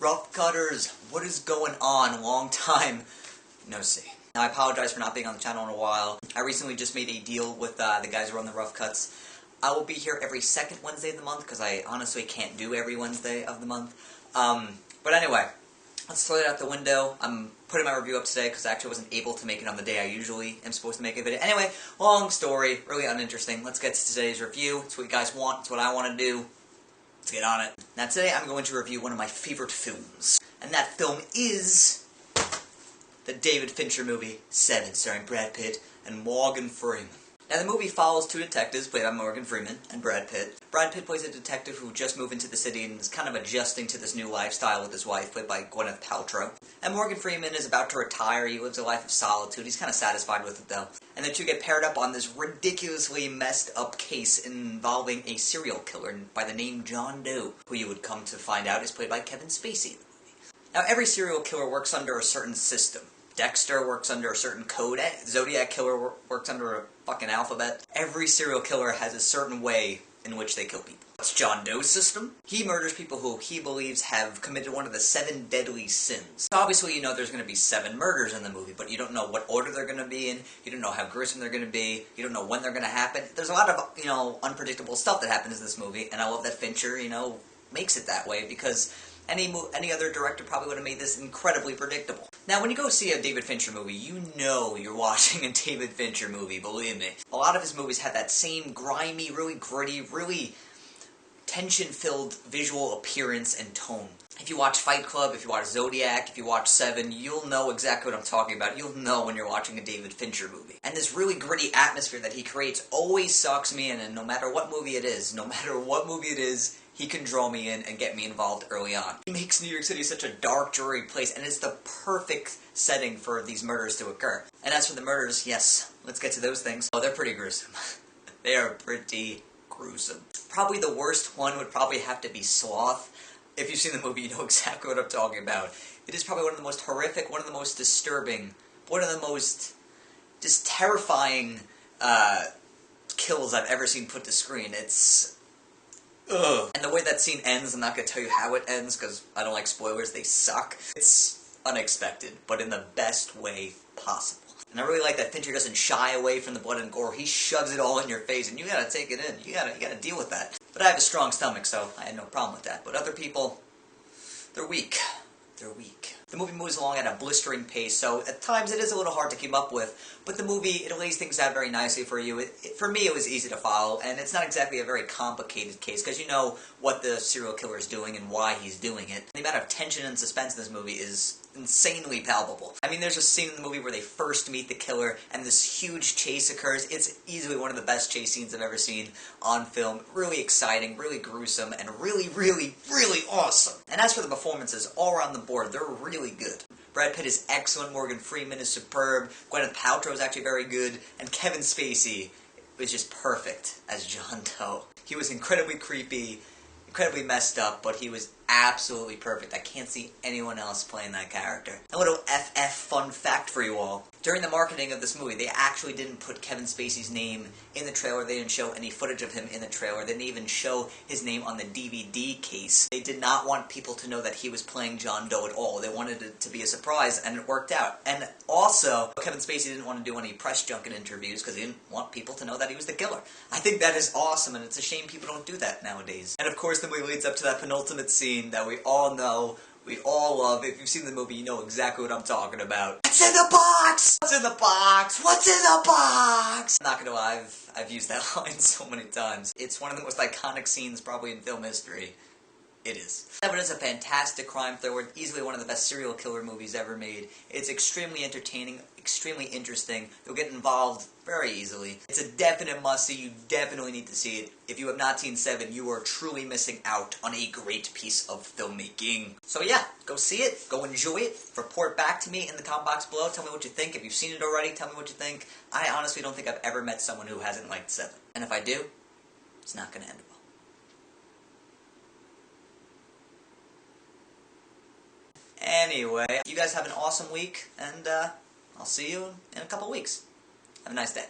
Rough Cutters, what is going on? Long time no see. Now, I apologize for not being on the channel in a while. I recently just made a deal with the guys who run the Rough Cuts. I will be here every second Wednesday of the month, because I honestly can't do every Wednesday of the month. But anyway, let's throw it out the window. I'm putting my review up today, because I actually wasn't able to make it on the day I usually am supposed to make a video. Anyway, long story, really uninteresting. Let's get to today's review. It's what you guys want, it's what I want to do. Let's get on it. Now today I'm going to review one of my favorite films. And that film is the David Fincher movie, Se7en, starring Brad Pitt and Morgan Freeman. Now the movie follows two detectives played by Morgan Freeman and Brad Pitt. Brad Pitt plays a detective who just moved into the city and is kind of adjusting to this new lifestyle with his wife, played by Gwenyth Paltrow. And Morgan Freeman is about to retire. He lives a life of solitude. He's kind of satisfied with it though. And the two get paired up on this ridiculously messed up case involving a serial killer by the name John Doe, who you would come to find out is played by Kevin Spacey in the movie. Now every serial killer works under a certain system. Dexter works under a certain code. Zodiac Killer works under a fucking alphabet. Every serial killer has a certain way in which they kill people. What's John Doe's system? He murders people who he believes have committed one of the 7 deadly sins. So obviously you know there's going to be 7 murders in the movie, but you don't know what order they're going to be in, you don't know how gruesome they're going to be, you don't know when they're going to happen. There's a lot of, unpredictable stuff that happens in this movie, and I love that Fincher, makes it that way, because any other director probably would have made this incredibly predictable. Now, when you go see a David Fincher movie, you know you're watching a David Fincher movie, believe me. A lot of his movies have that same grimy, really gritty, really tension-filled visual appearance and tone. If you watch Fight Club, if you watch Zodiac, if you watch Se7en, you'll know exactly what I'm talking about. You'll know when you're watching a David Fincher movie. And this really gritty atmosphere that he creates always sucks me in, and no matter what movie it is, he can draw me in and get me involved early on. He makes New York City such a dark, dreary place, and it's the perfect setting for these murders to occur. And as for the murders, yes, let's get to those things. Oh, they're pretty gruesome. They are pretty gruesome. Probably the worst one would probably have to be Sloth. If you've seen the movie, you know exactly what I'm talking about. It is probably one of the most horrific, one of the most disturbing, one of the most just terrifying kills I've ever seen put to screen. It's ugh. And the way that scene ends, I'm not going to tell you how it ends, because I don't like spoilers, they suck. It's unexpected, but in the best way possible. And I really like that Fincher doesn't shy away from the blood and gore. He shoves it all in your face, and you gotta take it in. You gotta deal with that. But I have a strong stomach, so I had no problem with that. But other people, they're weak. They're weak. The movie moves along at a blistering pace, so at times it is a little hard to keep up with, but the movie, it lays things out very nicely for you. For me, it was easy to follow, and it's not exactly a very complicated case, because you know what the serial killer is doing and why he's doing it. The amount of tension and suspense in this movie is insanely palpable. I mean, there's a scene in the movie where they first meet the killer, and this huge chase occurs. It's easily one of the best chase scenes I've ever seen on film. Really exciting, really gruesome, and really, really, really awesome. And as for the performances, all around the board, they're really good. Brad Pitt is excellent, Morgan Freeman is superb, Gwenyth Paltrow is actually very good, and Kevin Spacey was just perfect as John Doe. He was incredibly creepy, incredibly messed up, but he was absolutely perfect. I can't see anyone else playing that character. A little FF fun fact for you all. During the marketing of this movie, they actually didn't put Kevin Spacey's name in the trailer. They didn't show any footage of him in the trailer. They didn't even show his name on the DVD case. They did not want people to know that he was playing John Doe at all. They wanted it to be a surprise, and it worked out. And also, Kevin Spacey didn't want to do any press junket interviews because he didn't want people to know that he was the killer. I think that is awesome, and it's a shame people don't do that nowadays. And of course, the movie leads up to that penultimate scene that we all know, we all love. If you've seen the movie, you know exactly what I'm talking about. What's in the box? What's in the box? What's in the box? I'm not gonna lie, I've used that line so many times. It's one of the most iconic scenes probably in film history. It is. Se7en is a fantastic crime thriller, easily one of the best serial killer movies ever made. It's extremely entertaining, extremely interesting. You'll get involved very easily. It's a definite must-see. You definitely need to see it. If you have not seen Se7en, you are truly missing out on a great piece of filmmaking. So yeah, go see it, go enjoy it, report back to me in the comment box below, tell me what you think. If you've seen it already, tell me what you think. I honestly don't think I've ever met someone who hasn't liked Se7en. And if I do, it's not gonna end well. Anyway, you guys have an awesome week, and I'll see you in a couple weeks. Have a nice day.